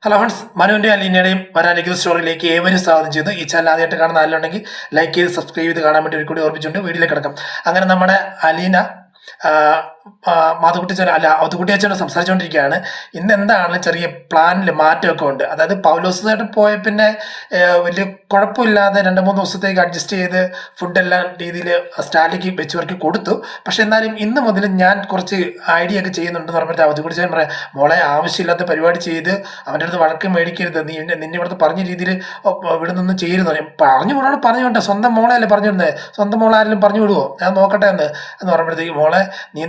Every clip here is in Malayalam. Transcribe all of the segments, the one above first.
ഹലോ ഫ്രണ്ട്സ്, മനുവിൻ്റെ അലീനയുടെയും വരാനിരിക്കുന്ന സ്റ്റോറിയിലേക്ക് ഏവരും സ്വാഗതം ചെയ്തു. ഈ ചാനൽ ആദ്യമായിട്ട് കാണുന്ന ആരെങ്കിലും ലൈക്ക് ചെയ്ത് സബ്സ്ക്രൈബ് ചെയ്ത് കാണാൻ വേണ്ടി ഒരു കൂടി ഓർമ്മിച്ചുകൊണ്ട് വീഡിയോയിലേക്ക് കിടക്കാം. അങ്ങനെ നമ്മുടെ അലീന അവതുകുട്ടി അച്ഛനോട് സംസാരിച്ചുകൊണ്ടിരിക്കുകയാണ്. ഇന്ന് എന്താണ് ചെറിയ പ്ലാനിൽ മാറ്റമൊക്കെ ഉണ്ട്. അതായത് പൗലോസായിട്ട് പോയ പിന്നെ വലിയ കുഴപ്പമില്ലാതെ 2-3 ദിവസത്തേക്ക് അഡ്ജസ്റ്റ് ചെയ്ത് ഫുഡെല്ലാം രീതിയിൽ സ്റ്റാലിക്ക് വെച്ചവർക്ക് കൊടുത്തു. പക്ഷെ എന്നാലും ഇന്ന് മുതൽ ഞാൻ കുറച്ച് ഐഡിയ ഒക്കെ ചെയ്യുന്നുണ്ടെന്ന് പറഞ്ഞിട്ട് അവതുകുട്ടി അച്ഛൻ പറയാം, മോളെ ആവശ്യമില്ലാത്ത പരിപാടി ചെയ്ത് അവൻ്റെ അടുത്ത് വഴക്ക് മേടിക്കരുത്, നിന്നെ ഇവിടുത്തെ പറഞ്ഞ രീതിയിൽ ഇവിടെ നിന്ന് ചെയ്യരുത് പറഞ്ഞു വിടാണ്. പറഞ്ഞു വിട്ടെ, സ്വന്തം മോളെ അല്ലേ പറഞ്ഞു വിടുന്നത്, സ്വന്തം മോളെ ആരെങ്കിലും പറഞ്ഞു വിടുവോ, ഞാൻ നോക്കട്ടെ എന്ന് പറയുമ്പോഴത്തേക്ക് മോളെ നീ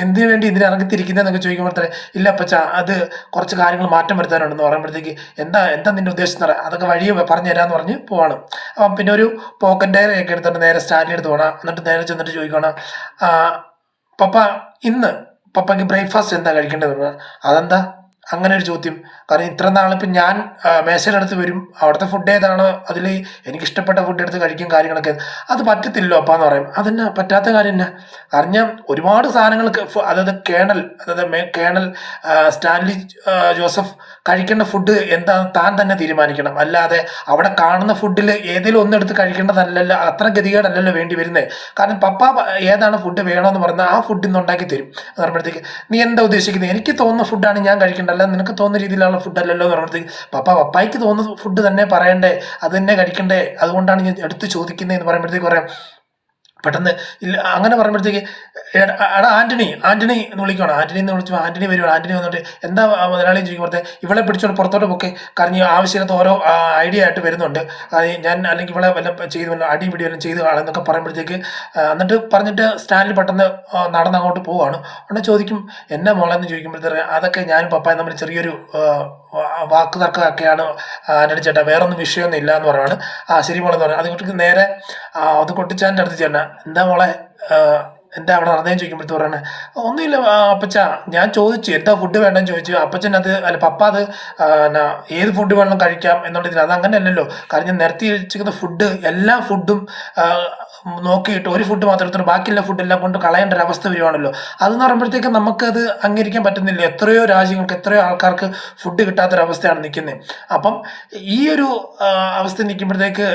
എന്തിനു വേണ്ടി ഇതിനെ ഇറങ്ങിത്തിരിക്കുന്നതെന്നൊക്കെ ചോദിക്കുമ്പോഴത്തേ ഇല്ല അപ്പച്ച, അത് കുറച്ച് കാര്യങ്ങൾ മാറ്റം വരുത്താനുണ്ടെന്ന് പറയുമ്പോഴത്തേക്ക് എന്താ നിന്റെ ഉദ്ദേശം എന്ന് പറയാം, അതൊക്കെ വഴിയെ പറഞ്ഞു തരാമെന്ന് പറഞ്ഞ് പോവാണ്. അപ്പം പിന്നെ ഒരു പോക്കറ്റ് ഡയറി ഒക്കെ എടുത്തിട്ട് നേരെ സ്റ്റാൻഡിൽ എടുത്ത് പോകണം. എന്നിട്ട് നേരെ ചെന്നിട്ട് ചോദിക്കണം, പപ്പ ഇന്ന് പപ്പയ്ക്ക് ബ്രേക്ക്ഫാസ്റ്റ് എന്താ കഴിക്കേണ്ടത്? അതെന്താ അങ്ങനെ ഒരു ചോദ്യം? കാരണം ഇത്ര നാളിപ്പം ഞാൻ മേശയുടെ അടുത്ത് വരും, അവിടുത്തെ ഫുഡ് ഏതാണ്, അതിൽ എനിക്കിഷ്ടപ്പെട്ട ഫുഡ് എടുത്ത് കഴിക്കും, കാര്യങ്ങളൊക്കെ. അത് പറ്റത്തില്ലോ അപ്പാന്ന് പറയും. അതെന്നെ പറ്റാത്ത കാര്യം തന്നെ. കാരണം ഞാൻ ഒരുപാട് സാധനങ്ങൾക്ക് അതായത് കേണൽ സ്റ്റാൻലി ജോസഫ് കഴിക്കേണ്ട ഫുഡ് എന്താ താൻ തന്നെ തീരുമാനിക്കണം. അല്ലാതെ അവിടെ കാണുന്ന ഫുഡിൽ ഏതെങ്കിലും ഒന്നെടുത്ത് കഴിക്കേണ്ടതല്ലല്ലോ, അത്ര ഗതികേടല്ലല്ലോ വേണ്ടി വരുന്നത്. കാരണം പപ്പ ഏതാണ് ഫുഡ് വേണമെന്ന് പറഞ്ഞാൽ ആ ഫുഡ് ഇന്ന് ഉണ്ടാക്കി തരും. എന്ന് പറയുമ്പോഴത്തേക്ക് നീ എന്താ ഉദ്ദേശിക്കുന്നത്? എനിക്ക് തോന്നുന്ന ഫുഡാണ് ഞാൻ കഴിക്കേണ്ടത്, അല്ല നിനക്ക് തോന്നുന്ന രീതിയിലുള്ള ഫുഡ് അല്ലല്ലോ എന്ന് പറയുമ്പോഴത്തേക്ക് പപ്പായ്ക്ക് തോന്നുന്ന ഫുഡ് തന്നെ പറയണ്ടേ, അത് തന്നെ കഴിക്കണ്ടേ, അതുകൊണ്ടാണ് ഞാൻ എടുത്ത് ചോദിക്കുന്നത് എന്ന് പറയുമ്പോഴത്തേക്ക് പറയാം. പെട്ടെന്ന് ഇല്ല അങ്ങനെ പറയുമ്പോഴത്തേക്ക് എടാ ആന്റണി എന്ന് വിളിക്കണം. ആന്റണി എന്ന് വിളിച്ചു ആന്റണി വരുവാണ്. ആന്റണി വന്നിട്ട് എന്താ മുതലാളിയും ചോദിക്കുമ്പോഴത്തെ ഇവളെ പിടിച്ചോണ്ട് പുറത്തോട്ട് പൊക്കെ, കാരണം ആവശ്യമില്ലാത്ത ഓരോ ഐഡിയ ആയിട്ട് വരുന്നുണ്ട്, ഞാൻ അല്ലെങ്കിൽ ഇവളെ വല്ല ചെയ്തു അടി പിടി വല്ലതും ചെയ്ത് കാണുന്നൊക്കെ പറയുമ്പോഴത്തേക്ക് എന്നിട്ട് പറഞ്ഞിട്ട് സ്റ്റാൻഡിൽ പെട്ടെന്ന് നടന്നങ്ങോട്ട് പോവാണ്. ഉടനെ ചോദിക്കും എന്നാ മോളെന്ന് ചോദിക്കുമ്പോഴത്തേക്ക് അതൊക്കെ ഞാനും പപ്പായും തമ്മിൽ ചെറിയൊരു വാക്ക് തർക്കമൊക്കെയാണ് ആന്റണി ചേട്ടാ, വേറൊന്നും വിഷയമൊന്നും ഇല്ല എന്ന് പറയുവാണ്. ശരി മോളെന്ന് പറഞ്ഞു. അതുകൊണ്ട് നേരെ അത് കൊട്ടിച്ചാൻ്റെ അടുത്ത് ചേട്ടൻ എന്താ മോളെ എന്താ അവിടെ നടന്നേന്ന് ചോദിക്കുമ്പോഴത്തെ പറയണേ ഒന്നുമില്ല അപ്പച്ച, ഞാൻ ചോദിച്ചു എന്താ ഫുഡ് വേണ്ടെന്ന് ചോദിച്ചു. അപ്പച്ചൻ അത് അല്ല പപ്പ അത് ഏത് ഫുഡ് വേണം കഴിക്കാം എന്നുള്ളതിന് അത് അങ്ങനെ അല്ലല്ലോ. കാരണം ഞാൻ നിരത്തി വെച്ചിരിക്കുന്ന ഫുഡ് എല്ലാ ഫുഡും നോക്കിയിട്ട് ഒരു ഫുഡ് മാത്രം എടുത്തിട്ട് ബാക്കിയുള്ള ഫുഡെല്ലാം കൊണ്ട് കളയേണ്ട ഒരു അവസ്ഥ വരുവാണല്ലോ. അതെന്ന് പറയുമ്പോഴത്തേക്ക് നമുക്കത് അംഗീകരിക്കാൻ പറ്റുന്നില്ല. എത്രയോ രാജ്യങ്ങൾക്ക് എത്രയോ ആൾക്കാർക്ക് ഫുഡ് കിട്ടാത്തൊരവസ്ഥയാണ് നിൽക്കുന്നത്. അപ്പം ഈ ഒരു അവസ്ഥ നിൽക്കുമ്പോഴത്തേക്ക്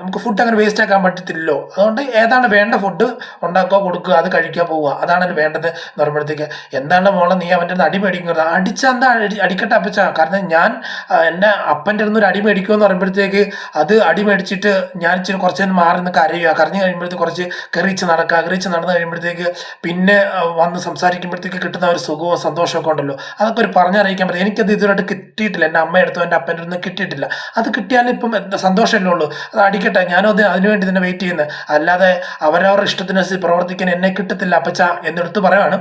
നമുക്ക് ഫുഡ് അങ്ങനെ വേസ്റ്റ് ആക്കാൻ പറ്റത്തില്ലല്ലോ. അതുകൊണ്ട് ഏതാണ് വേണ്ട ഫുഡ് ഉണ്ടാക്കുക, കൊടുക്കുക, അത് കഴിക്കാൻ പോവുക, അതാണ് വേണ്ടത് എന്ന് പറയുമ്പോഴത്തേക്ക് എന്താണ് മോളെ നീ അവൻ്റെ അടുത്ത് അടി മേടിക്കുന്നത്? അടിച്ചെന്താ അടിക്കട്ടെ അപ്പച്ച, കാരണം ഞാൻ എന്നെ അപ്പൻ്റെ അടുത്ത് ഒരു അടി മേടിക്കുമെന്ന് പറയുമ്പോഴത്തേക്ക് അത് അടി മേടിച്ചിട്ട് ഞാൻ ഇച്ചിരി കുറച്ച് നേരം മാറി നിന്ന് കരയുക, കരഞ്ഞു കഴിയുമ്പോഴത്തേക്ക് കുറച്ച് കറിച്ച് നടന്ന് കഴിയുമ്പോഴത്തേക്ക് പിന്നെ വന്ന് സംസാരിക്കുമ്പോഴത്തേക്ക് കിട്ടുന്ന ഒരു സുഖവും സന്തോഷമൊക്കെ ഉണ്ടല്ലോ, അതൊക്കെ ഒരു പറഞ്ഞറിയിക്കാൻ പറ്റും. എനിക്കത് ഇതുവരായിട്ട് കിട്ടിയിട്ടില്ല, എൻ്റെ അമ്മയെടുത്തും എൻ്റെ അപ്പൻ്റെ അടുത്ത് കിട്ടിയിട്ടില്ല. അത് കിട്ടിയാലും ഇപ്പം സന്തോഷമല്ലേ ഉള്ളൂ. അത് അടിക്കട്ടെ, ഞാനും അത് അതിനുവേണ്ടി തന്നെ വെയിറ്റ് ചെയ്യുന്നത്, അല്ലാതെ അവരവരുടെ ഇഷ്ടത്തിനനുസരിച്ച് പ്രവർത്തിക്കാൻ എന്നെ കിട്ടത്തില്ല അപ്പച്ച എന്നെടുത്ത് പറയുവാണ്.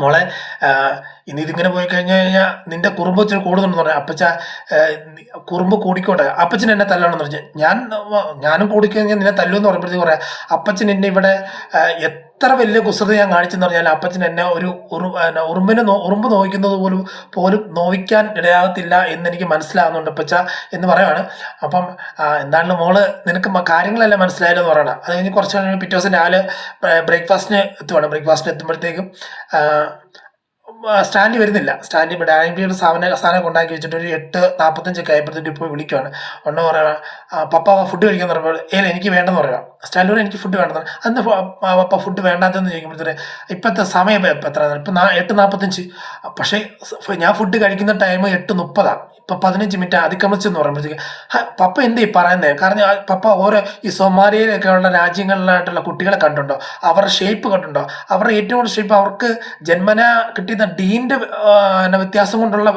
മോളെ ഇനി ഇതിങ്ങനെ പോയി കഴിഞ്ഞാൽ നിന്റെ കുറുമ്പ് ഇച്ചിരി കൂടുന്നുണ്ടെന്ന് പറയാം. അപ്പച്ച കുറുമ്പ് കൂടിക്കോട്ടെ, അപ്പച്ചൻ എന്നെ തല്ലണമെന്ന് പറഞ്ഞാൽ ഞാനും കൂടിക്കഴിഞ്ഞാൽ നിന്നെ തല്ലുമെന്ന് പറയുമ്പോഴത്തേക്ക് പറയാം അപ്പച്ചൻ എന്നെ ഇവിടെ എത്ര വലിയ കുസൃതി ഞാൻ കാണിച്ചെന്ന് പറഞ്ഞാൽ അപ്പച്ചൻ എന്നെ ഒരു ഉറുമ്പ് നോവിക്കുന്നത് പോലും നോവിക്കാൻ ഇടയാകത്തില്ല എന്നെനിക്ക് മനസ്സിലാകുന്നുണ്ട് അപ്പച്ച എന്ന് പറയുവാണ്. അപ്പം എന്തായാലും മോള് നിനക്ക് കാര്യങ്ങളെല്ലാം മനസ്സിലായല്ലോ എന്ന് പറയണം. അത് കഴിഞ്ഞ് കുറച്ച് കഴിഞ്ഞ് പിറ്റേ ദിവസം രാവിലെ ബ്രേക്ക്ഫാസ്റ്റിന് എത്തുമ്പോഴത്തേക്കും സ്റ്റാൻഡി വരുന്നില്ല. സ്റ്റാൻഡി ഡാനിബിയുടെ സാധനം ഉണ്ടാക്കി വെച്ചിട്ട് ഒരു 8:45 ആയപ്പോഴത്തേക്ക് ഇപ്പോൾ വിളിക്കുവാണ്. ഒന്ന് പറയാം പപ്പ ഫുഡ് കഴിക്കാൻ പറയുമ്പോൾ എനിക്ക് വേണ്ടെന്ന് പറയാം. സ്റ്റാൻഡിലൂടെ എനിക്ക് ഫുഡ് വേണ്ടെന്ന് പറയാം. അന്ന് പപ്പ ഫുഡ് വേണ്ടാത്തെന്ന് ചോദിക്കുമ്പോഴത്തേക്ക് ഇപ്പോഴത്തെ സമയം എത്ര, ഇപ്പം 8:45, പക്ഷേ ഞാൻ ഫുഡ് കഴിക്കുന്ന ടൈം 8:30, ഇപ്പം 15 മിനിറ്റ് അതിക്രമിച്ചെന്ന് പറയുമ്പോഴത്തേക്ക് പപ്പ എന്ത് പറയുന്നത്? കാരണം പപ്പ ഓരോ ഈ സൊമാലിയയിലൊക്കെ ഉള്ള രാജ്യങ്ങളിലായിട്ടുള്ള കുട്ടികളെ കണ്ടുണ്ടോ, അവരുടെ ഷേപ്പ് കണ്ടുണ്ടോ? അവരുടെ ഏറ്റവും കൂടുതൽ ഷേപ്പ് അവർക്ക് ജന്മന കിട്ടിയ ഡീൻ്റെ വ്യത്യാസം കൊണ്ടുള്ള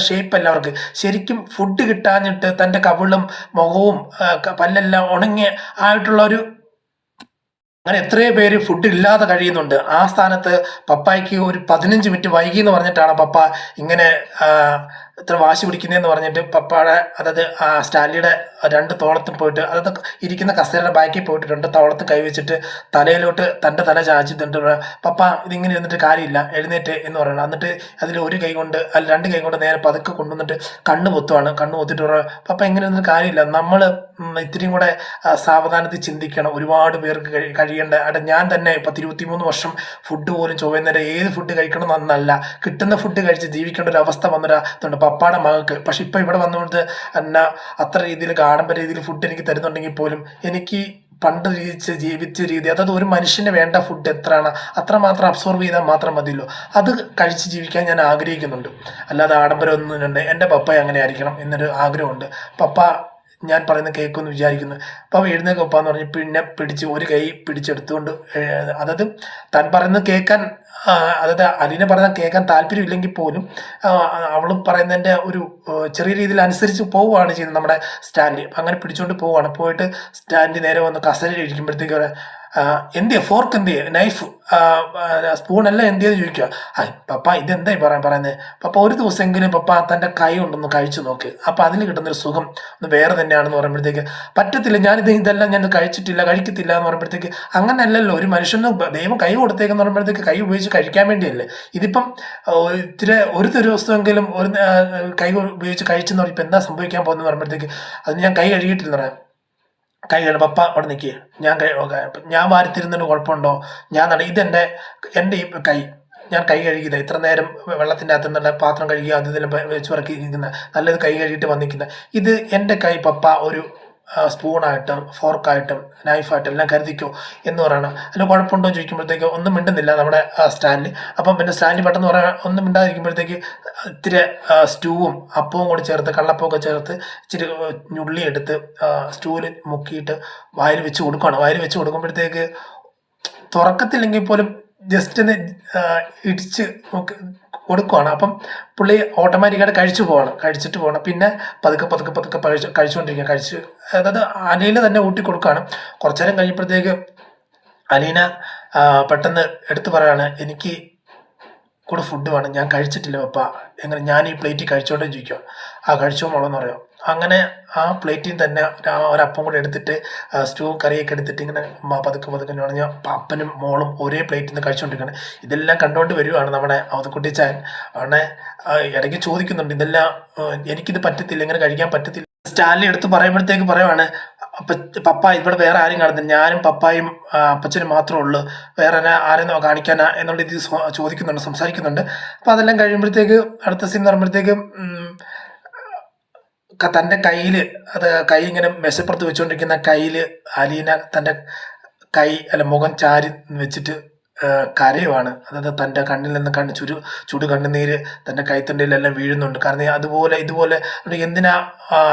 ഷേപ്പ് അല്ല അവർക്ക്. ശരിക്കും ഫുഡ് കിട്ടാഞ്ഞിട്ട് തൻ്റെ കവിളും മുഖവും പല്ലെല്ലാം ഉണങ്ങിയ ആയിട്ടുള്ള ഒരു അങ്ങനെ എത്രയോ പേര് ഫുഡ് ഇല്ലാതെ കഴിയുന്നുണ്ട്. ആ സ്ഥാനത്ത് പപ്പായ്ക്ക് ഒരു 15 മിനിറ്റ് വൈകി എന്ന് പറഞ്ഞിട്ടാണ് പപ്പ ഇങ്ങനെ ഇത്ര വാശി പിടിക്കുന്നതെന്ന് പറഞ്ഞിട്ട് പപ്പയുടെ അതായത് സ്റ്റാൻലിയുടെ 2 തോളത്തും പോയിട്ട് അതായത് ഇരിക്കുന്ന കസേരയുടെ ബാക്കിൽ പോയിട്ട് 2 തോളത്ത് കൈവച്ചിട്ട് തലയിലോട്ട് തൻ്റെ തല ചാച്ചിട്ടുണ്ട്. പപ്പ ഇതിങ്ങനെ ഇരുന്നിട്ട് കാര്യമില്ല, എഴുന്നേറ്റ് എന്ന് പറയണം. എന്നിട്ട് അതിൽ ഒരു കൈ കൊണ്ട് അല്ല 2 കൈ കൊണ്ട് നേരെ പതുക്കെ കൊണ്ടുവന്നിട്ട് കണ്ണ് പൊത്തിട്ട് പറയാം പപ്പ ഇങ്ങനെ ഇരുന്നിട്ട് കാര്യമില്ല, നമ്മൾ ഇത്തിരിയും കൂടെ സാവധാനത്തിൽ ചിന്തിക്കണം, ഒരുപാട് പേർക്ക് കഴിയുന്ന കഴിയേണ്ട അവിടെ ഞാൻ തന്നെ 10-23 വർഷം ഫുഡ് പോലും ചൊവ്വേന്നേരം ഏത് ഫുഡ് കഴിക്കണം എന്നല്ല, കിട്ടുന്ന ഫുഡ് കഴിച്ച് ജീവിക്കേണ്ട ഒരു അവസ്ഥ വന്നൊരാതുണ്ട് പപ്പാടെ മകൾക്ക്. പക്ഷെ ഇപ്പം ഇവിടെ വന്നുകൊണ്ട് എന്നാ അത്ര രീതിയിൽ ആഡംബര രീതിയിൽ ഫുഡ് എനിക്ക് തരുന്നുണ്ടെങ്കിൽ പോലും എനിക്ക് പണ്ട് ജീവിച്ച രീതി, അതായത് ഒരു മനുഷ്യന് വേണ്ട ഫുഡ് എത്രയാണ് അത്രമാത്രം അബ്സോർവ് ചെയ്താൽ മാത്രം മതിയല്ലോ, അത് കഴിച്ച് ജീവിക്കാൻ ഞാൻ ആഗ്രഹിക്കുന്നുണ്ട്. അല്ലാതെ ആഡംബരമൊന്നും ഉണ്ട്. എൻ്റെ പപ്പ അങ്ങനെ ആയിരിക്കണം എന്നൊരു ആഗ്രഹമുണ്ട്. പപ്പ ഞാൻ പറയുന്നത് കേൾക്കുമെന്ന് വിചാരിക്കുന്നു. അപ്പോൾ എഴുന്നേക്ക് പപ്പാന്ന് പറഞ്ഞ് പിന്നെ പിടിച്ച് ഒരു കൈ പിടിച്ചെടുത്തുകൊണ്ട് അതായത് താൻ പറയുന്നത് കേൾക്കാൻ, അതായത് അലീന പറയുന്നത് കേൾക്കാൻ താല്പര്യമില്ലെങ്കിൽ പോലും അവൾ പറയുന്നതിൻ്റെ ഒരു ചെറിയ രീതിയിൽ അനുസരിച്ച് പോവുകയാണ് ചെയ്യുന്നത് നമ്മുടെ സ്റ്റാൻഡ്. അങ്ങനെ പിടിച്ചുകൊണ്ട് പോവുകയാണ്. പോയിട്ട് സ്റ്റാൻഡ് നേരെ വന്ന് കസേരയിൽ ഇരിക്കുമ്പോഴത്തേക്ക് എന്തിയാ ഫോർക്ക്, എന്തിയാ നൈഫ്, സ്പൂണെല്ലാം എന്തിയെന്ന് ചോദിക്കുക. പപ്പ ഇതെന്തായി പറയുന്നത്? പപ്പ ഒരു ദിവസമെങ്കിലും പപ്പ തൻ്റെ കൈ കൊണ്ടൊന്ന് കഴിച്ചു നോക്ക്, അപ്പം അതിൽ കിട്ടുന്നൊരു സുഖം ഒന്ന് വേറെ തന്നെയാണെന്ന് പറയുമ്പോഴത്തേക്ക് പറ്റത്തില്ല, ഇതെല്ലാം ഞാൻ കഴിക്കത്തില്ല എന്ന് പറയുമ്പോഴത്തേക്ക് അങ്ങനെയല്ലല്ലോ. ഒരു മനുഷ്യന് ദൈവം കൈ കൊടുത്തേക്കെന്ന് പറയുമ്പോഴത്തേക്ക് കൈ ഉപയോഗിച്ച് കഴിക്കാൻ വേണ്ടിയല്ലേ. ഇതിപ്പം ഒരു ദിവസമെങ്കിലും ഒരു കൈ ഉപയോഗിച്ച് കഴിച്ചെന്ന് പറയുമ്പോൾ എന്താ സംഭവിക്കാൻ പോകുന്നത് പറയുമ്പോഴത്തേക്ക് അത് ഞാൻ കൈ കഴുകിയിട്ടില്ലെന്ന് പറയാം. കൈ കഴുകണം പപ്പ അവിടെ നിൽക്കുക, ഞാൻ വാരിത്തിരുന്നതിന് കുഴപ്പമുണ്ടോ? ഇതെൻ്റെ ഈ കൈ ഞാൻ കൈ കഴുകിയത് ഇത്ര നേരം വെള്ളത്തിൻ്റെ അകത്ത് നിന്നുള്ള പാത്രം കഴുകി അത് ഇതിലും വെച്ച് പറക്കി ഇരിക്കുന്ന നല്ലത് കൈ കഴുകിയിട്ട് വന്നിരിക്കുന്ന ഇത് എൻ്റെ കൈ പപ്പ ഒരു സ്പൂണായിട്ടും ഫോർക്കായിട്ടും നൈഫായിട്ടും എല്ലാം കരുതിക്കോ എന്ന് പറയണം. അതിന് കുഴപ്പമുണ്ടോ എന്ന് ചോദിക്കുമ്പോഴത്തേക്ക് ഒന്നും മിണ്ടുന്നില്ല നമ്മുടെ സ്റ്റാൻഡിൽ. അപ്പം പിന്നെ സ്റ്റാൻഡിൽ പെട്ടെന്ന് പറയാൻ ഒന്നും മിണ്ടാതിരിക്കുമ്പോഴത്തേക്ക് ഇത്തിരി സ്റ്റൂവും അപ്പവും കൂടി ചേർത്ത് കള്ളപ്പമൊക്കെ ചേർത്ത് ഇച്ചിരി ഞുള്ളി എടുത്ത് സ്റ്റൂവിൽ മുക്കിയിട്ട് വായിൽ വെച്ച് കൊടുക്കുകയാണ്. വായിൽ വെച്ച് കൊടുക്കുമ്പോഴത്തേക്ക് തുറക്കത്തില്ലെങ്കിൽ പോലും ജസ്റ്റ് ഒന്ന് ഇടിച്ച് കൊടുക്കുവാണ്. അപ്പം പുള്ളി ഓട്ടോമാറ്റിക്കായിട്ട് കഴിച്ചിട്ട് പോകണം. പിന്നെ പതുക്കെ കഴിച്ചുകൊണ്ടിരിക്കുക. അതായത് അലീന തന്നെ ഊട്ടി കൊടുക്കുകയാണ്. കുറച്ചു നേരം കഴിയുമ്പോഴത്തേക്ക് അലീന പെട്ടെന്ന് എടുത്തു പറയാണ്, എനിക്ക് കൂടെ ഫുഡ് വേണം, ഞാൻ കഴിച്ചിട്ടില്ല പപ്പ, എങ്ങനെ ഞാൻ ഈ പ്ലേറ്റിൽ കഴിച്ചോണ്ടേ ചോദിക്കുക. കഴിച്ചോ മോളെന്ന് പറയാം. അങ്ങനെ ആ പ്ലേറ്റിൽ തന്നെ ഒരപ്പം കൂടെ എടുത്തിട്ട് സ്റ്റൂ കറിയൊക്കെ എടുത്തിട്ട് ഇങ്ങനെ പതുക്കെ പറഞ്ഞാൽ അപ്പനും മോളും ഒരേ പ്ലേറ്റിൽ നിന്ന് കഴിച്ചുകൊണ്ടിരിക്കുകയാണ്. ഇതെല്ലാം കണ്ടുകൊണ്ട് വരുവാണ് നമ്മുടെ അവതക്കുട്ടിച്ചാൻ. അവിടെ ഇടയ്ക്ക് ചോദിക്കുന്നുണ്ട്, ഇതെല്ലാം എനിക്കിത് പറ്റത്തില്ല, ഇങ്ങനെ കഴിക്കാൻ പറ്റത്തില്ല. സ്റ്റാൻലി എടുത്ത് പറയുമ്പോഴത്തേക്ക് പറയുവാണ്, പപ്പ ഇവിടെ വേറെ ആരും കാണുന്നില്ല, ഞാനും പപ്പായും അപ്പച്ചനും മാത്രമേ ഉള്ളൂ, വേറെ ആരെയും കാണിക്കാനാ എന്നുള്ള ഇത് സംസാരിക്കുന്നുണ്ട്. അപ്പം അതെല്ലാം കഴിയുമ്പോഴത്തേക്ക് അടുത്ത സീൻ പറയുമ്പോഴത്തേക്ക് തൻ്റെ കയ്യിൽ കൈ ഇങ്ങനെ മെശപ്പുറത്ത് വെച്ചുകൊണ്ടിരിക്കുന്ന കയ്യിൽ അലീന തൻ്റെ മുഖം ചാരി വെച്ചിട്ട് കരയുവാണ്. അതായത് തൻ്റെ കണ്ണിൽ നിന്ന് ചുടു കണ്ണുനീര് തൻ്റെ കൈത്തണ്ടയിലെല്ലാം വീഴുന്നുണ്ട്. കാരണം ഇതുപോലെ എന്തിനാ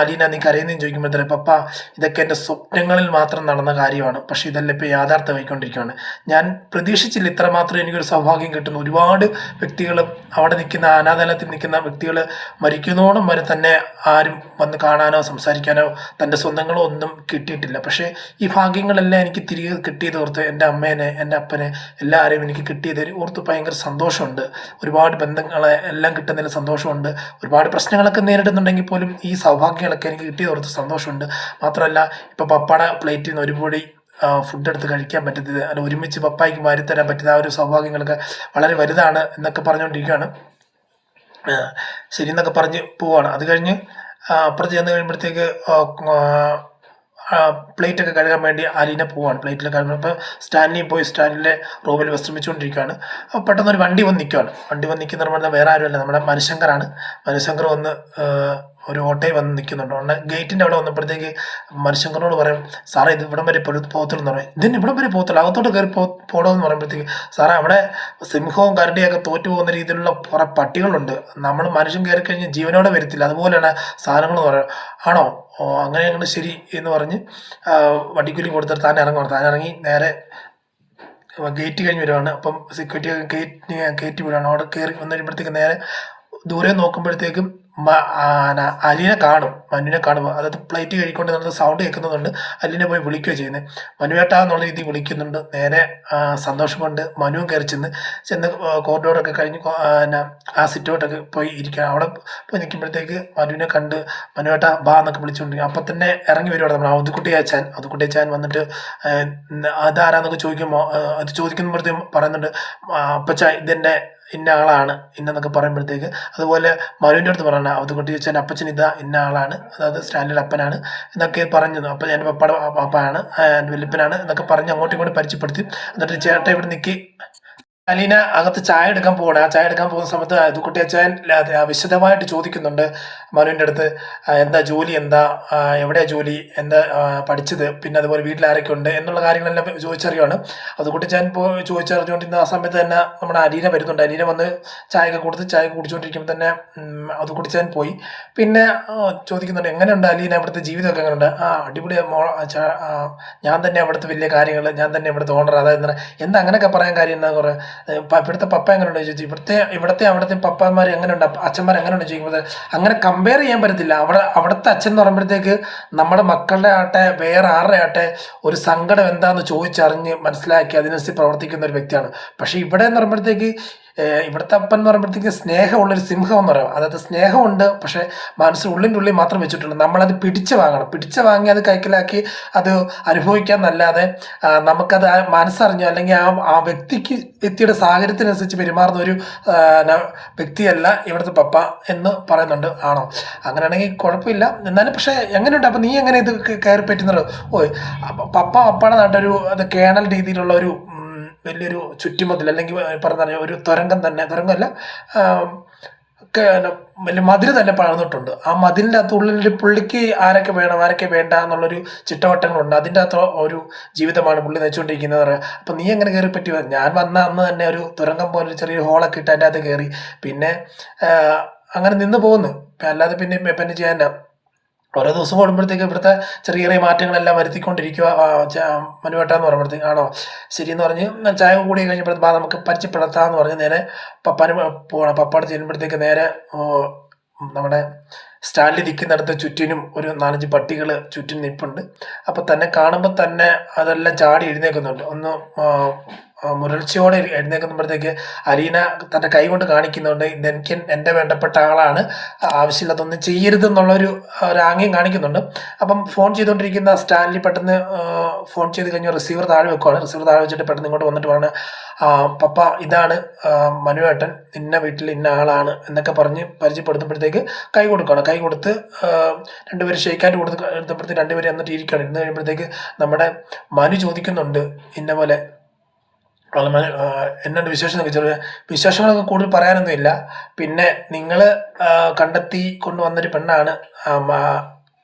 അലീന നീ കരയുന്നതെന്ന് ചോദിക്കുമ്പോഴത്തേക്ക് പപ്പ ഇതൊക്കെ എൻ്റെ സ്വപ്നങ്ങളിൽ മാത്രം നടന്ന കാര്യമാണ്, പക്ഷെ ഇതെല്ലാം ഇപ്പോൾ യാഥാർത്ഥ്യമായിക്കൊണ്ടിരിക്കുകയാണ്. ഞാൻ പ്രതീക്ഷിച്ചില്ല ഇത്രമാത്രം എനിക്കൊരു സൗഭാഗ്യം കിട്ടുന്നു. ഒരുപാട് വ്യക്തികൾ അവിടെ നിൽക്കുന്ന അനാഥാലയത്തിൽ നിൽക്കുന്ന വ്യക്തികൾ മരിക്കുന്നോളം വരെ തന്നെ ആരും വന്ന് കാണാനോ സംസാരിക്കാനോ തൻ്റെ സ്വന്തങ്ങളോ ഒന്നും കിട്ടിയിട്ടില്ല. പക്ഷേ ഈ ഭാഗ്യങ്ങളെല്ലാം എനിക്ക് തിരികെ കിട്ടിയത് ഓർത്ത് എൻ്റെ അമ്മേനെ എൻ്റെ അപ്പനെ എല്ലാവരെയും എനിക്ക് കിട്ടിയത് ഓർത്ത് ഭയങ്കര സന്തോഷമുണ്ട്. ഒരുപാട് ബന്ധങ്ങളെ എല്ലാം കിട്ടുന്നതിൽ സന്തോഷമുണ്ട്. ഒരുപാട് പ്രശ്നങ്ങളൊക്കെ നേരിടുന്നുണ്ടെങ്കിൽ പോലും ഈ സൗഭാഗ്യങ്ങളൊക്കെ എനിക്ക് കിട്ടിയത് ഓർത്ത് സന്തോഷമുണ്ട്. മാത്രമല്ല ഇപ്പോൾ പപ്പാടെ പ്ലേറ്റിൽ നിന്ന് ഒരുപാട് ഫുഡ് എടുത്ത് കഴിക്കാൻ പറ്റുന്നത്, അല്ല ഒരുമിച്ച് പപ്പായ്ക്ക് വാരിത്തരാൻ പറ്റുന്ന ആ ഒരു സൗഭാഗ്യങ്ങളൊക്കെ വളരെ വലുതാണ് എന്നൊക്കെ പറഞ്ഞുകൊണ്ടിരിക്കുകയാണ്. ശരി എന്നൊക്കെ പറഞ്ഞ് പോവാണ്. അത് കഴിഞ്ഞ് അപ്പുറത്ത് ചെന്ന് കഴിയുമ്പോഴത്തേക്ക് പ്ലേറ്റൊക്കെ കഴുകാൻ വേണ്ടി അലീന പോവാണ്. പ്ലേറ്റിൽ കഴുകുമ്പോൾ അപ്പോൾ സ്റ്റാൻഡിൽ പോയി സ്റ്റാൻഡിലെ റൂമിൽ വിശ്രമിച്ചുകൊണ്ടിരിക്കുകയാണ്. അപ്പോൾ പെട്ടെന്ന് ഒരു വണ്ടി വന്ന് നിൽക്കുന്ന പറഞ്ഞാൽ വേറെ ആരുമല്ല, നമ്മുടെ മനുശങ്കറാണ്. മനുശങ്കർ വന്ന് ഒരു ഓട്ടോയിൽ വന്ന് നിൽക്കുന്നുണ്ട്. അതുകൊണ്ട് ഗേറ്റിൻ്റെ അവിടെ വന്നപ്പോഴത്തേക്ക് മനുശങ്കറിനോട് പറയും, സാറേ ഇത് ഇവിടം വരെ പോകത്തുള്ളൂ എന്ന് പറയും. ഇതിന് ഇവിടം വരെ പോകത്തുള്ളൂ, അകത്തോട്ട് കയറി പോകണമെന്ന് പറയുമ്പോഴത്തേക്ക് സാറേ അവിടെ സിംഹവും കരടിയൊക്കെ തോറ്റു പോകുന്ന രീതിയിലുള്ള കുറേ പട്ടികളുണ്ട്, നമ്മൾ മനുഷ്യൻ കയറി കഴിഞ്ഞ് ജീവനോടെ വരത്തില്ല, അതുപോലെയാണ് സാധനങ്ങൾ എന്ന് പറയും. ആണോ? അങ്ങനെയാണ് ശരി എന്ന് പറഞ്ഞ് വണ്ടിക്കൂലി കൊടുത്തിട്ട് താൻ ഇറങ്ങി നേരെ ഗേറ്റ് കഴിഞ്ഞ് വരുവാണ്. അപ്പം സെക്യൂരിറ്റി കയറ്റി വിടുകയാണ്. അവിടെ കയറി വന്നു കഴിയുമ്പോഴത്തേക്ക് നേരെ ദൂരെ നോക്കുമ്പോഴത്തേക്കും അലീനെ കാണും, മനുവിനെ കാണുമ്പോൾ അതായത് പ്ലേറ്റ് കഴിക്കൊണ്ട് നല്ല സൗണ്ട് കേൾക്കുന്നതുകൊണ്ട് അലീനെ പോയി വിളിക്കുകയോ ചെയ്യുന്നത്. മനുവേട്ട എന്നുള്ള രീതിയിൽ വിളിക്കുന്നുണ്ട്. നേരെ സന്തോഷം കൊണ്ട് മനുവും കയറി ചെന്ന് കോറിഡോറൊക്കെ കഴിഞ്ഞ് ആ സിറ്റൗട്ടൊക്കെ പോയി ഇരിക്കുക. അവിടെ പോയി നിൽക്കുമ്പോഴത്തേക്ക് മനുവിനെ കണ്ട് മനുവേട്ട ബാ എന്നൊക്കെ വിളിച്ചുകൊണ്ടിരിക്കും. അപ്പം തന്നെ ഇറങ്ങി വരുവാണ് നമ്മൾ അതുക്കുട്ടിയാച്ചാൻ വന്നിട്ട് അതാരാന്നൊക്കെ ചോദിക്കുമ്പോൾ അത് ചോദിക്കുമ്പോഴത്തേക്കും പറയുന്നുണ്ട്, അപ്പച്ച ഇന്ന ആളാണ് ഇന്നെന്നൊക്കെ പറയുമ്പോഴത്തേക്ക്, അതുപോലെ മനുവിൻ്റെ അടുത്ത് പറയണ അതുകൊണ്ട് ചോദിച്ചാൽ അപ്പച്ചൻ ഇതാ ഇന്ന ആളാണ്, അതായത് സ്റ്റാൻലിയുടെ അപ്പനാണ് എന്നൊക്കെ പറഞ്ഞു. അപ്പം എൻ്റെ പപ്പയുടെ പാപ്പാണ്, എൻ്റെ വല്യപ്പനാണ് എന്നൊക്കെ പറഞ്ഞ് അങ്ങോട്ടും ഇങ്ങോട്ടും പരിചയപ്പെടുത്തി. എന്നിട്ട് ചേട്ടൻ ഇവിടെ നിൽക്കി അലീന അകത്ത് ചായ എടുക്കാൻ പോകണം. ആ ചായ എടുക്കാൻ പോകുന്ന സമയത്ത് അതുകുട്ടി അച്ചായൻ വിശദമായിട്ട് ചോദിക്കുന്നുണ്ട് മനുവിൻ്റെ അടുത്ത്, എന്താ ജോലി, എന്താ എവിടെയാ ജോലി, എന്താ പഠിച്ചത്, പിന്നെ അതുപോലെ വീട്ടിൽ ആരൊക്കെ ഉണ്ട് എന്നുള്ള കാര്യങ്ങളെല്ലാം ചോദിച്ചറിയുവാണ്. അതുകുട്ടി അച്ചായൻ ചോദിച്ചറിഞ്ഞുകൊണ്ടിരുന്ന ആ സമയത്ത് തന്നെ നമ്മുടെ അലീന വരുന്നുണ്ട്. അലീന വന്ന് ചായ കുടിച്ചുകൊണ്ടിരിക്കുമ്പോൾ തന്നെ അതുകുട്ടി അച്ചായൻ പോയി. പിന്നെ ചോദിക്കുന്നുണ്ട്, എങ്ങനെയുണ്ട് അലീന, ഇവിടുത്തെ ജീവിതമൊക്കെ എങ്ങനെയുണ്ട്? അടിപൊളി ഞാൻ തന്നെ അവിടുത്തെ വലിയ കാര്യങ്ങൾ, ഞാൻ തന്നെ ഇവിടുത്തെ ഓണർ, അതായത് എന്താ അങ്ങനെയൊക്കെ പറയാൻ കാര്യം എന്താ പറയുക, ഇവിടുത്തെ പപ്പ എങ്ങനെയുണ്ട് ചോദിച്ചു. ഇവിടുത്തെ അവിടുത്തെ പപ്പന്മാർ എങ്ങനെയുണ്ട്, അച്ഛന്മാർ എങ്ങനെയുണ്ട് ചോദിക്കുമ്പോൾ അങ്ങനെ കമ്പയർ ചെയ്യാൻ പറ്റത്തില്ല. അവിടുത്തെ അച്ഛൻ എന്ന് പറയുമ്പോഴത്തേക്ക് നമ്മുടെ മക്കളുടെ ആട്ടെ വേറെ ആരുടെ ആട്ടെ ഒരു സങ്കടം എന്താണെന്ന് ചോദിച്ചറിഞ്ഞ് മനസ്സിലാക്കി അതിനനുസരിച്ച് പ്രവർത്തിക്കുന്ന ഒരു വ്യക്തിയാണ്. പക്ഷേ ഇവിടെ എന്ന് പറയുമ്പോഴത്തേക്ക് ഇവിടുത്തെ അപ്പൻ എന്ന് പറയുമ്പോഴത്തേക്ക് സ്നേഹമുള്ളൊരു സിംഹം എന്ന് പറയാം. അതായത് സ്നേഹമുണ്ട്, പക്ഷേ മനസ്സിൽ ഉള്ളിൽ മാത്രം വെച്ചിട്ടുള്ളൂ. നമ്മളത് പിടിച്ച് വാങ്ങി അത് കൈക്കലാക്കി അത് അനുഭവിക്കാന്നല്ലാതെ നമുക്കത് മനസ്സറിഞ്ഞോ അല്ലെങ്കിൽ ആ വ്യക്തിയുടെ സാഹചര്യത്തിനനുസരിച്ച് പെരുമാറുന്ന ഒരു വ്യക്തിയല്ല ഇവിടുത്തെ പപ്പ എന്ന് പറയുന്നുണ്ട്. ആണോ? അങ്ങനെയാണെങ്കിൽ കുഴപ്പമില്ല. എന്നാലും പക്ഷേ എങ്ങനെയുണ്ട്, അപ്പം നീ എങ്ങനെ ഇത് കയറി പറ്റുന്നത്? പപ്പയുടെ നാട്ടൊരു അത് കേണൽ രീതിയിലുള്ള ഒരു വലിയൊരു ചുറ്റുമതിൽ, അല്ലെങ്കിൽ പറഞ്ഞ ഒരു തുരങ്കമല്ല, വലിയ മതിൽ തന്നെ പണിതിട്ടുണ്ട്. ആ മതിലിൻ്റെ അകത്ത് ഉള്ളിൽ പുള്ളിക്ക് ആരൊക്കെ വേണം ആരൊക്കെ വേണ്ട എന്നുള്ളൊരു ചിട്ടവട്ടങ്ങളുണ്ട്. അതിൻ്റെ അകത്ത് ഒരു ജീവിതമാണ് പുള്ളി നയിച്ചുകൊണ്ടിരിക്കുന്നത്. അപ്പം നീ എങ്ങനെ കയറി പറ്റി? ഞാൻ വന്ന അന്ന് തന്നെ ഒരു തുരങ്കം പോലെ ചെറിയൊരു ഹോളൊക്കെ ഇട്ട് അതിൻ്റെ അകത്ത് കയറി, പിന്നെ അങ്ങനെ നിന്ന് പോകുന്നു. അല്ലാതെ പിന്നെ ചെയ്യാൻ ഓരോ ദിവസം കൂടുമ്പോഴത്തേക്ക് ഇവിടുത്തെ ചെറിയ ചെറിയ മാറ്റങ്ങളെല്ലാം വരുത്തിക്കൊണ്ടിരിക്കുക മനുവേട്ടാന്ന് പറയുമ്പോഴത്തേക്ക്. ആണോ, ശരിയെന്ന് പറഞ്ഞ് ചായ കൂടി കഴിഞ്ഞപ്പോഴത്തേക്ക് നമുക്ക് പരിചയപ്പെടുത്താമെന്ന് പറഞ്ഞ് നേരെ പപ്പാന് പോകണം. പപ്പാട് ചെല്ലുമ്പോഴത്തേക്ക് നേരെ നമ്മുടെ സ്റ്റാൻഡിൽ നിൽക്കുന്നിടത്ത് ചുറ്റിനും ഒരു 4-5 പട്ടികൾ ചുറ്റിനും നിൽപ്പുണ്ട്. അപ്പം തന്നെ കാണുമ്പോൾ തന്നെ അതെല്ലാം ചാടി എഴുന്നേൽക്കുന്നുണ്ട്. ഒന്ന് മുരൾച്ചയോടെ എഴുന്നേൽക്കുമ്പോഴത്തേക്ക് അലീന തൻ്റെ കൈ കൊണ്ട് കാണിക്കുന്നുണ്ട്, എനിക്ക് എൻ്റെ വേണ്ടപ്പെട്ട ആളാണ്, ആവശ്യമില്ലാത്തൊന്നും ചെയ്യരുതെന്നുള്ളൊരു ആംഗ്യം കാണിക്കുന്നുണ്ട്. അപ്പം ഫോൺ ചെയ്തുകൊണ്ടിരിക്കുന്ന സ്റ്റാൻലി പെട്ടെന്ന് ഫോൺ ചെയ്ത് കഴിഞ്ഞാൽ റിസീവർ താഴെ വെക്കുവാണ്. റിസീവർ താഴെ വെച്ചിട്ട് പെട്ടെന്ന് ഇങ്ങോട്ട് വന്നിട്ട് പറഞ്ഞു, പപ്പ ഇതാണ് മനുവേട്ടൻ, ഇന്ന വീട്ടിൽ ഇന്ന ആളാണ് എന്നൊക്കെ പറഞ്ഞ് പരിചയപ്പെടുത്തുമ്പോഴത്തേക്ക് കൈ കൊടുക്കുകയാണ്. കൈ കൊടുത്ത് രണ്ടുപേരും ഷെയ്ക്കാൻഡ് എടുത്തപ്പോഴത്തേക്ക് രണ്ടുപേരും എന്നിട്ട് ഇരിക്കുകയാണ്. ഇരുന്ന് കഴിയുമ്പോഴത്തേക്ക് നമ്മുടെ മനു ചോദിക്കുന്നുണ്ട് ഇന്ന പോലെ, എന്നോട് വിശേഷങ്ങളൊക്കെ കൂടുതൽ പറയാനൊന്നുമില്ല. പിന്നെ നിങ്ങൾ കണ്ടെത്തി കൊണ്ടുവന്നൊരു പെണ്ണാണ്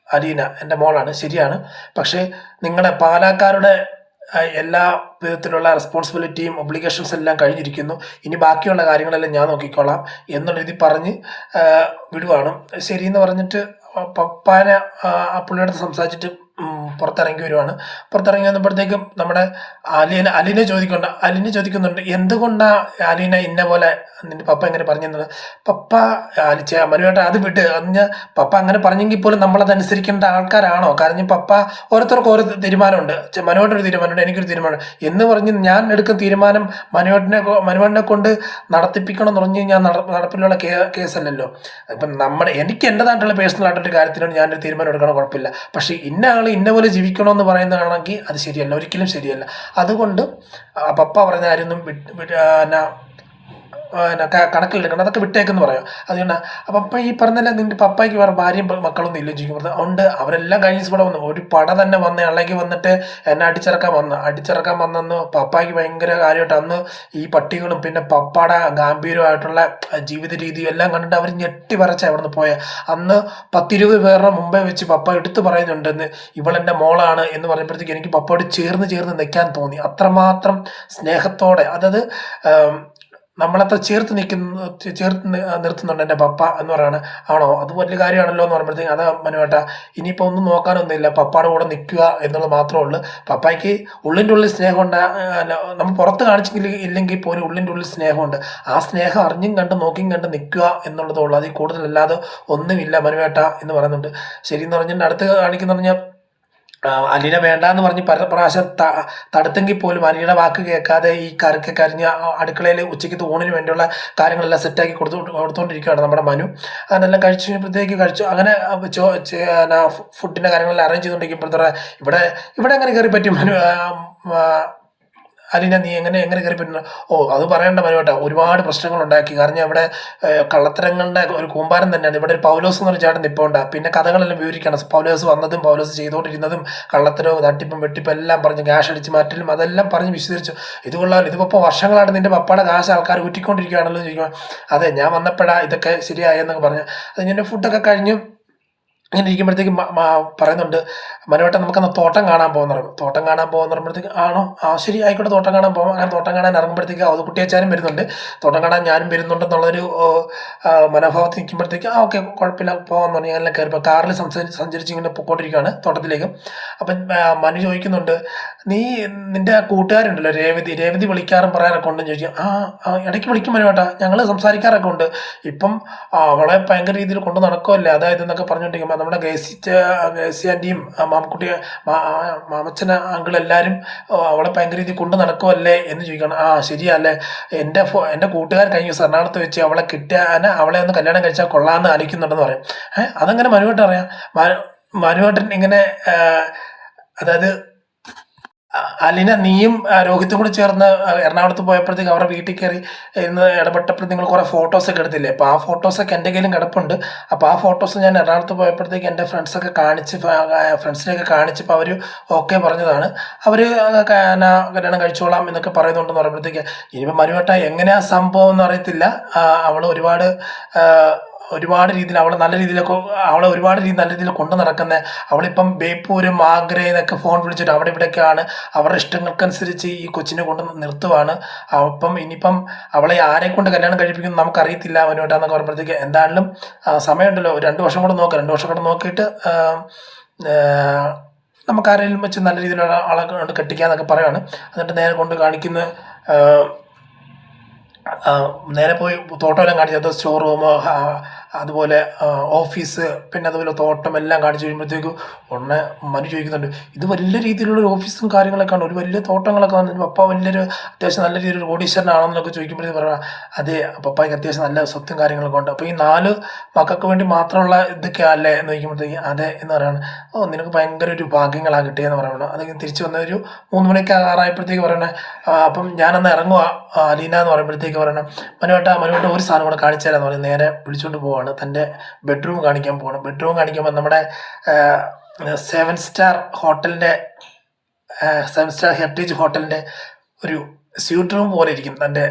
അലീന, എൻ്റെ മോളാണ്, ശരിയാണ്. പക്ഷേ നിങ്ങളുടെ പാലാക്കാരുടെ എല്ലാ വിധത്തിലുള്ള റെസ്പോൺസിബിലിറ്റിയും ഒബ്ലിഗേഷൻസ് എല്ലാം കഴിഞ്ഞിരിക്കുന്നു, ഇനി ബാക്കിയുള്ള കാര്യങ്ങളെല്ലാം ഞാൻ നോക്കിക്കോളാം എന്നുള്ള രീതി പറഞ്ഞ് വിടുവാണ്. ശരിയെന്ന് പറഞ്ഞിട്ട് പപ്പാനെ ആ പുള്ളിയുടെ സംസാരിച്ചിട്ട് പുറത്തിറങ്ങി വരുവാണ്. പുറത്തിറങ്ങി വന്നപ്പോഴത്തേക്കും നമ്മുടെ അലീന ചോദിക്കുന്നുണ്ട്, എന്തുകൊണ്ടാണ് അലീന ഇന്ന പോലെ നിന്റെ പപ്പ എങ്ങനെ പറഞ്ഞത്? പപ്പ മനുവേട്ട അത് വിട്ട് പറഞ്ഞ പപ്പ അങ്ങനെ പറഞ്ഞെങ്കിൽ പോലും നമ്മളത് അനുസരിക്കേണ്ട ആൾക്കാരാണോ? കാരണം പപ്പ ഓരോരുത്തർക്കും ഓരോ തീരുമാനമുണ്ട്. മനുവേട്ടൊരു തീരുമാനമുണ്ട്, എനിക്കൊരു തീരുമാനം എന്ന് പറഞ്ഞ് ഞാൻ എടുക്കുന്ന തീരുമാനം മനുവേട്ടനെ കൊണ്ട് നടത്തിപ്പിക്കണം എന്ന് പറഞ്ഞു കഴിഞ്ഞാൽ നടപ്പിലുള്ള കേസല്ലല്ലോ. ഇപ്പം എനിക്ക് എൻ്റെതായിട്ടുള്ള പേഴ്സണൽ ആയിട്ടൊരു കാര്യത്തിനോട് ഞാനൊരു തീരുമാനം എടുക്കണം, കുഴപ്പമില്ല. പക്ഷേ ഇന്ന ആൾ ഇന്ന പോലെ ജീവിക്കണമെന്ന് പറയുന്നതാണെങ്കിൽ അത് ശരിയല്ല, ഒരിക്കലും ശരിയല്ല. അതുകൊണ്ട് പപ്പ പറഞ്ഞ കാര്യമൊന്നും കണക്കിലെടുക്കണം, അതൊക്കെ വിട്ടേക്കെന്ന് പറയാം. അതുകൊണ്ട് അപ്പം ഈ പറഞ്ഞല്ല നിന്റെ പപ്പായ്ക്ക് വേറെ ഭാര്യയും മക്കളൊന്നും ഇല്ല ചോദിക്കുന്നത്. അതുകൊണ്ട് അവരെല്ലാം കഴിഞ്ഞ ഇവിടെ വന്നു, ഒരു പട തന്നെ വന്ന് ഇളകി വന്നിട്ട് എന്നെ അടിച്ചിറക്കാൻ വന്നെന്ന് പപ്പായ്ക്ക് ഭയങ്കര കാര്യമായിട്ട് അന്ന് ഈ പട്ടികളും പിന്നെ പപ്പാടെ ഗാംഭീര്യമായിട്ടുള്ള ജീവിത രീതിയും എല്ലാം കണ്ടിട്ട് അവർ ഞെട്ടി വരച്ച അവിടെ നിന്ന് പോയ അന്ന് 10-20 പേരുടെ മുമ്പേ വെച്ച് പപ്പ എടുത്തു പറയുന്നുണ്ടെന്ന് ഇവളെൻ്റെ മോളാണ് എന്ന് പറയുമ്പോഴത്തേക്ക് എനിക്ക് പപ്പയോട് ചേർന്ന് നിൽക്കാൻ തോന്നി. അത്രമാത്രം സ്നേഹത്തോടെ, അതായത് നമ്മളത്ര ചേർത്ത് നിർത്തുന്നുണ്ട് എൻ്റെ പപ്പ എന്ന് പറയുന്നത്. ആണോ, അത് വലിയ കാര്യമാണല്ലോ എന്ന് പറയുമ്പോഴത്തേക്ക് അതാ മനുവേട്ട, ഇനിയിപ്പോൾ ഒന്നും നോക്കാനൊന്നുമില്ല, പപ്പയുടെ കൂടെ നിൽക്കുക എന്നുള്ളത് മാത്രമേ ഉള്ളൂ. പപ്പായ്ക്ക് ഉള്ളിൻ്റെ ഉള്ളിൽ സ്നേഹമുണ്ട്, നമ്മൾ പുറത്ത് ഇല്ലെങ്കിൽ പോലും ഉള്ളിൻ്റെ ഉള്ളിൽ സ്നേഹമുണ്ട്. ആ സ്നേഹം അറിഞ്ഞും കണ്ട് നോക്കിയും കണ്ട് നിൽക്കുക എന്നുള്ളതേ ഉള്ളൂ, അതിൽ കൂടുതലല്ലാതെ ഒന്നുമില്ല മനുവേട്ട എന്ന് പറയുന്നുണ്ട്. ശരിയെന്ന് പറഞ്ഞിട്ട് അടുത്ത് കാണിക്കുന്ന പറഞ്ഞാൽ അലീന വേണ്ടാന്ന് പറഞ്ഞ് പല പ്രാവശ്യം തടുത്തെങ്കിൽ പോലും അലീനയുടെ വാക്ക് കേൾക്കാതെ ഈ കറിക്ക് കരിഞ്ഞ് അടുക്കളയിൽ ഉച്ചയ്ക്ക് ഊണിന് വേണ്ടിയുള്ള കാര്യങ്ങളെല്ലാം സെറ്റാക്കി കൊടുത്തുകൊണ്ടിരിക്കുകയാണ് നമ്മുടെ മനു. അതെല്ലാം കഴിച്ചു അങ്ങനെ ഫുഡിൻ്റെ കാര്യങ്ങളെല്ലാം അറേഞ്ച് ചെയ്തുകൊണ്ടിരിക്കുമ്പോഴത്തെ ഇവിടെ എങ്ങനെ കയറി പറ്റും മനു അലീന നീ എങ്ങനെ എങ്ങനെ കയറി പറ്റുന്നു? ഓ അത് പറയേണ്ട മനുവേട്ടാ, ഒരുപാട് പ്രശ്നങ്ങൾ ഉണ്ടാക്കി. കാരണം ഇവിടെ കള്ളത്തരങ്ങളുടെ ഒരു കൂമ്പാരം തന്നെയാണ്. ഇവിടെ ഒരു പൗലോസ് എന്നൊരു ചേട്ടൻ ഇപ്പോൾ ഉണ്ട്. പിന്നെ കഥകളെല്ലാം വിവരിക്കണം, പൗലോസ് വന്നതും പൗലോസ് ചെയ്തുകൊണ്ടിരുന്നതും കള്ളത്തരവും തട്ടിപ്പും വെട്ടിപ്പും എല്ലാം പറഞ്ഞ് ക്യാഷ് അടിച്ച് മാറ്റലും അതെല്ലാം പറഞ്ഞ് വിശദീകരിച്ചു. ഇത് കൊള്ളാം, ഇതിപ്പോൾ വർഷങ്ങളായിട്ട് നിന്റെ പപ്പയുടെ കാശ് ആൾക്കാർ ഊറ്റിക്കൊണ്ടിരിക്കുകയാണല്ലോ ചോദിക്കുക. അതെ ഞാൻ വന്നപ്പോഴാ ഇതൊക്കെ ശരിയായെന്നൊക്കെ പറഞ്ഞു. അത് ഞാൻ ഫുഡൊക്കെ കഴിഞ്ഞു ഇങ്ങനെ ഇരിക്കുമ്പോഴത്തേക്കും പറയുന്നുണ്ട്, മനുവേട്ടൻ നമുക്കന്ന് തോട്ടം കാണാൻ പോകുന്ന പറയും. തോട്ടം കാണാൻ പോകുന്ന പറയുമ്പോഴത്തേക്ക് ആണോ, ആ ശരി ആയിക്കോട്ടെ തോട്ടം കാണാൻ പോകാം. അങ്ങനെ തോട്ടം കാണാൻ ഇറങ്ങുമ്പോഴത്തേക്ക് അത് കുട്ടിയച്ചാനും വരുന്നുണ്ട്, തോട്ടം കാണാൻ ഞാനും വരുന്നുണ്ടെന്നുള്ളൊരു മനോഭാവത്തിൽ നിൽക്കുമ്പോഴത്തേക്ക് ഓക്കെ കുഴപ്പമില്ല പോകാമെന്ന് പറഞ്ഞാൽ എല്ലാം കയറിപ്പോൾ കാറിൽ സഞ്ചരിച്ച് ഇങ്ങനെ പൊയ്ക്കൊണ്ടിരിക്കുകയാണ് തോട്ടത്തിലേക്ക്. അപ്പം മനു ചോദിക്കുന്നുണ്ട്, നീ നിൻ്റെ കൂട്ടുകാരുണ്ടല്ലോ രേവതി വിളിക്കാറും പറയാറൊക്കെ ഉണ്ടെന്ന് ചോദിക്കും. ഇടയ്ക്ക് വിളിക്കും മനുവേട്ടാ, ഞങ്ങൾ സംസാരിക്കാറൊക്കെ ഉണ്ട്. ഇപ്പം അവളെ ഭയങ്കര രീതിയിൽ കൊണ്ട് നടക്കുമല്ലേ, അതായത് എന്നൊക്കെ പറഞ്ഞുകൊണ്ടിരിക്കുമ്പോൾ നമ്മുടെ ഗേസി ആൻറ്റിയും മാമച്ചൻ അങ്കിൾ എല്ലാവരും അവളെ ഭയങ്കര രീതിയിൽ കൊണ്ട് നടക്കുമല്ലേ എന്ന് ചോദിക്കണം. ശരിയല്ലേ, എൻ്റെ കൂട്ടുകാർ കഴിഞ്ഞ ദിവസം എറണാകുളത്ത് വെച്ച് അവളെ കിട്ടാൻ അവളെ ഒന്ന് കല്യാണം കഴിച്ചാൽ കൊള്ളാമെന്ന് ആലോചിക്കുന്നുണ്ടെന്ന് പറയും. അതങ്ങനെ മനുവേട്ടൻ അറിയാം? മനുവേട്ടൻ ഇങ്ങനെ അതായത് അലീന നീയും രോഹിത്തും കൂടി ചേർന്ന് എറണാകുളത്ത് പോയപ്പോഴത്തേക്ക് അവരുടെ വീട്ടിൽ കയറി ഇന്ന് ഇടപെട്ടപ്പോൾ നിങ്ങൾ കുറേ ഫോട്ടോസൊക്കെ എടുത്തില്ലേ? അപ്പോൾ ആ ഫോട്ടോസൊക്കെ എൻ്റെ കയ്യിലും കിടപ്പുണ്ട്. അപ്പോൾ ആ ഫോട്ടോസ് ഞാൻ എറണാകുളത്ത് പോയപ്പോഴത്തേക്ക് എൻ്റെ ഫ്രണ്ട്സിനെയൊക്കെ കാണിച്ചപ്പോൾ അവർ ഓക്കെ പറഞ്ഞതാണ്. അവർ കല്യാണം കഴിച്ചോളാം എന്നൊക്കെ പറയുന്നുണ്ടെന്ന് പറയുമ്പോഴത്തേക്ക് ഇനിയിപ്പോൾ മനുവേട്ട എങ്ങനെയാ സംഭവം എന്ന് അറിയത്തില്ല. അവൾ ഒരുപാട് രീതിയിൽ അവളെ നല്ല രീതിയിലൊക്കെ നല്ല രീതിയിൽ കൊണ്ടു നടക്കുന്നത്. അവളിപ്പം ബേപ്പൂരും ആഗ്രയെന്നൊക്കെ ഫോൺ വിളിച്ചിട്ട് അവിടെ ഇവിടെയൊക്കെയാണ് അവരുടെ ഇഷ്ടങ്ങൾക്കനുസരിച്ച് ഈ കൊച്ചിനെ കൊണ്ട് നിർത്തുവാണ്. അപ്പം ഇനിയിപ്പം അവളെ ആരെ കൊണ്ട് കല്യാണം കഴിപ്പിക്കുന്നു നമുക്കറിയത്തില്ല മനുവേട്ടാന്നൊക്കെ പറയുമ്പോഴത്തേക്ക് എന്തായാലും സമയമുണ്ടല്ലോ, 2 വർഷം കൂടെ നോക്കാം. 2 വർഷം കൂടെ നോക്കിയിട്ട് നമുക്ക് ആരെങ്കിലും വെച്ച് നല്ല രീതിയിലുള്ള ആളെ കൊണ്ട് കെട്ടിക്കാന്നൊക്കെ പറയുകയാണ്. എന്നിട്ട് നേരെ കൊണ്ട് കാണിക്കുന്ന നേരെ പോയി തോട്ടമെല്ലാം കാണിച്ചു. അത് സ്റ്റോർ റൂം, അതുപോലെ ഓഫീസ്, പിന്നെ അതുപോലെ തോട്ടം എല്ലാം കാണിച്ചു കഴിയുമ്പോഴത്തേക്കും ഉടനെ മനു ചോദിക്കുന്നുണ്ട്, ഇത് വലിയ രീതിയിലുള്ള ഒരു ഓഫീസും കാര്യങ്ങളൊക്കെയാണ്, ഒരു വലിയ തോട്ടങ്ങളൊക്കെ വന്നു, പപ്പ വലിയൊരു അത്യാവശ്യം നല്ല രീതിയിലൊരു കോടീശ്വരനാണെന്നൊക്കെ ചോദിക്കുമ്പോഴത്തേക്ക് പറയാം അതെ പപ്പായ്ക്ക് അത്യാവശ്യം നല്ല സ്വത്തും കാര്യങ്ങളൊക്കെ ഉണ്ട്. അപ്പോൾ ഈ 4 മക്കൾക്ക് വേണ്ടി മാത്രമുള്ള ഇതൊക്കെ അല്ലേ എന്ന് ചോദിക്കുമ്പോഴത്തേക്ക് അതെ എന്ന് പറയുകയാണ്. നിനക്ക് ഭയങ്കര ഒരു ഭാഗ്യങ്ങളാണ് കിട്ടിയെന്ന് പറയണം. അത് തിരിച്ച് വന്ന ഒരു 3 മണിക്ക് ആറായപ്പോഴത്തേക്ക് പറയണേ, അപ്പം ഞാനന്ന് ഇറങ്ങുക അലീന എന്ന് പറയുമ്പോഴത്തേക്ക് പറയണം, മനുവേട്ട ഒരു സാധനം കൂടെ കാണിച്ചു തരാമെന്ന് പറഞ്ഞ് നേരെ വിളിച്ചുകൊണ്ട് പോവാണ്. തൻ്റെ ബെഡ്റൂം കാണിക്കാൻ പോകണം. ബെഡ്റൂം കാണിക്കുമ്പോൾ നമ്മുടെ 7 സ്റ്റാർ ഹെറിറ്റേജ് ഹോട്ടലിൻ്റെ ഒരു സ്യൂട്ട് റൂം പോലെ ഇരിക്കും തൻ്റെ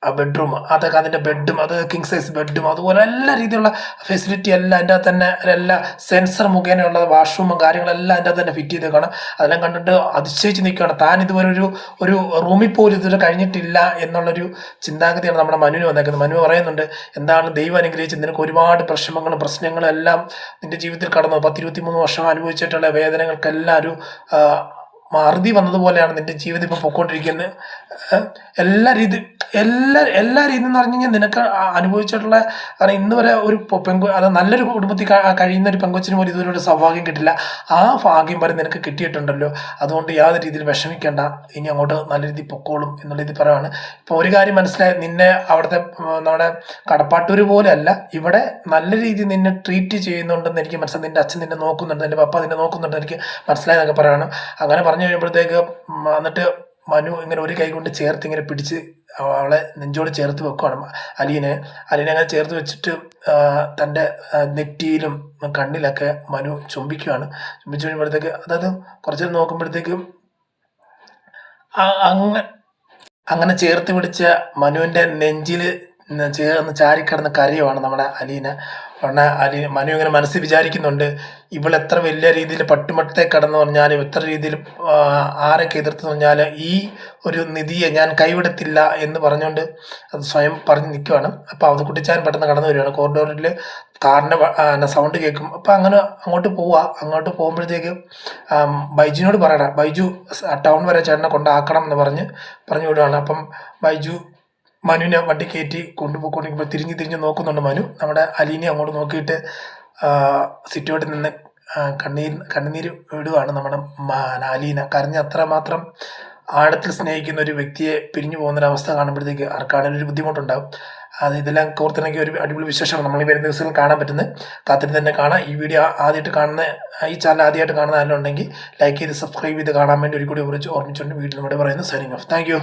ബെഡ്റൂം. അതൊക്കെ അതിൻ്റെ ബെഡും, അത് കിങ് സൈസ് ബെഡും, അതുപോലെ എല്ലാ രീതിയിലുള്ള ഫെസിലിറ്റി എല്ലാം അതിൻ്റെ അകത്ത് തന്നെ, എല്ലാ സെൻസർ മുഖേനയുള്ള വാഷ്റൂമും കാര്യങ്ങളെല്ലാം അതിൻ്റെ അകത്ത് തന്നെ ഫിറ്റ് ചെയ്തേക്കാണ്. അതെല്ലാം കണ്ടിട്ട് അതിശയിച്ച് നിൽക്കുകയാണ്. താൻ ഇതുവരെ ഒരു റൂമിൽ പോലും ഇതുവരെ കഴിഞ്ഞിട്ടില്ല എന്നുള്ളൊരു ചിന്താഗതിയാണ് നമ്മുടെ മനുവിന് വന്നേക്കുന്നത്. മനു പറയുന്നുണ്ട്, എന്താണ് ദൈവം അനുഗ്രഹിച്ച് നിനക്ക് ഒരുപാട് പ്രശ്നങ്ങളും എല്ലാം നിൻ്റെ ജീവിതത്തിൽ കടന്നു 10-23 വർഷം അനുഭവിച്ചിട്ടുള്ള വേദനകൾക്കെല്ലാം ഒരു അറുതി വന്നതുപോലെയാണ് നിൻ്റെ ജീവിതം ഇപ്പോൾ പൊയ്ക്കൊണ്ടിരിക്കുന്നത്. എല്ലാ രീതിയിൽ എന്ന് പറഞ്ഞു കഴിഞ്ഞാൽ നിനക്ക് അനുഭവിച്ചിട്ടുള്ള, കാരണം ഇന്ന് വരെ ഒരു അത് നല്ലൊരു കുടുംബത്തിൽ കഴിയുന്ന ഒരു പെങ്കൊച്ചിന് പോലും ഇതുവരെ ഒരു സൗഭാഗ്യം കിട്ടില്ല. ആ ഭാഗ്യം വരെ നിനക്ക് കിട്ടിയിട്ടുണ്ടല്ലോ, അതുകൊണ്ട് യാതൊരു രീതിയിൽ വിഷമിക്കേണ്ട, ഇനി അങ്ങോട്ട് നല്ല രീതിയിൽ പൊക്കോളും എന്നുള്ള രീതിയിൽ പറയുകയാണ്. ഇപ്പോൾ ഒരു കാര്യം മനസ്സിലായി, നിന്നെ അവിടുത്തെ നമ്മുടെ കടപ്പാട്ടൂർ പോലെ അല്ല, ഇവിടെ നല്ല രീതിയിൽ നിന്നെ ട്രീറ്റ് ചെയ്യുന്നുണ്ടെന്ന് എനിക്ക് മനസ്സിലായി. നിൻ്റെ അച്ഛൻ നിന്നെ നോക്കുന്നുണ്ട്, നിൻ്റെ പപ്പ നിന്നെ നോക്കുന്നുണ്ട് എനിക്ക് മനസ്സിലായെന്നൊക്കെ പറയുകയാണ്. അങ്ങനെ പറഞ്ഞു കഴിയുമ്പോഴത്തേക്ക് എന്നിട്ട് മനു ഇങ്ങനെ ഒരു കൈ കൊണ്ട് ചേർത്ത് ഇങ്ങനെ പിടിച്ച് അവളെ നെഞ്ചോട് ചേർത്ത് വെക്കുകയാണ് അലീനെ അങ്ങനെ ചേർത്ത് വെച്ചിട്ട് തൻ്റെ നെറ്റിയിലും കണ്ണിലൊക്കെ മനു ചുംബിക്കുകയാണ്. ചുംബിച്ചു കഴിയുമ്പോഴത്തേക്ക് അതായത് കുറച്ചു നേരം നോക്കുമ്പോഴത്തേക്കും അങ്ങനെ ചേർത്ത് പിടിച്ച മനുവിൻ്റെ നെഞ്ചിൽ ചേർന്ന് ചാരിക്കിടന്ന് കരയുവാണ് നമ്മുടെ അലീന. മനു ഇങ്ങനെ മനസ്സിൽ വിചാരിക്കുന്നുണ്ട്, ഇവളെത്ര വലിയ രീതിയിൽ പട്ടുമട്ടത്തെ കടന്നു പറഞ്ഞാലും എത്ര രീതിയിൽ ആരൊക്കെ എതിർത്ത് പറഞ്ഞാൽ ഈ ഒരു നിധിയെ ഞാൻ കൈവിടത്തില്ല എന്ന് പറഞ്ഞുകൊണ്ട് അത് സ്വയം പറഞ്ഞ് നിൽക്കുവാണ്. അപ്പോൾ അവതക്കുട്ടിച്ചാൻ പെട്ടെന്ന് കടന്നു വരികയാണ്. കോറിഡോറിൽ കാറിൻ്റെ സൗണ്ട് കേൾക്കും. അപ്പോൾ അങ്ങനെ അങ്ങോട്ട് പോകുമ്പോഴത്തേക്ക് ബൈജുവിനോട് പറയണം, ബൈജു ടൗൺ വരെ ചേട്ടനെ കൊണ്ടാക്കണം എന്ന് പറഞ്ഞു വിടുകയാണ്. അപ്പം ബൈജു മനുവിനെ വണ്ടി കയറ്റി കൊണ്ടുപോയിക്കൊണ്ടിരിക്കുമ്പോൾ തിരിഞ്ഞ് നോക്കുന്നുണ്ട് മനു. നമ്മുടെ അലീനെ അങ്ങോട്ട് നോക്കിയിട്ട് സിറ്റോട്ടിൽ നിന്ന് കണ്ണുനീര് വിടുവാണ് നമ്മുടെ അലീന. കരഞ്ഞ് അത്രമാത്രം ആഴത്തിൽ സ്നേഹിക്കുന്ന ഒരു വ്യക്തിയെ പിരിഞ്ഞു പോകുന്നൊരവസ്ഥ കാണുമ്പോഴത്തേക്ക് ആർക്കാണെങ്കിലും ഒരു ബുദ്ധിമുട്ടുണ്ടാകും. അത് ഇതെല്ലാം കോർത്തിണക്കിയ ഒരു അടിപൊളി വിശേഷമാണ് നമ്മൾ ഈ വരുന്ന ദിവസങ്ങളിൽ കാണാൻ പറ്റുന്നത്. കാത്തിട്ട് തന്നെ കാണാം. ഈ വീഡിയോ ആദ്യമായിട്ട് കാണുന്ന, ഈ ചാനൽ ആദ്യമായിട്ട് കാണുന്ന ആരെങ്കിലും ഉണ്ടെങ്കിൽ ലൈക്ക് ചെയ്ത് സബ്സ്ക്രൈബ് ചെയ്ത് കാണാൻ വേണ്ടി ഒരു കൂടി ഓർമ്മിച്ചുകൊണ്ട് വീട്ടിൽ നമ്മുടെ പറയുന്നത് സൈനിങ് ഓഫ്. Thank you.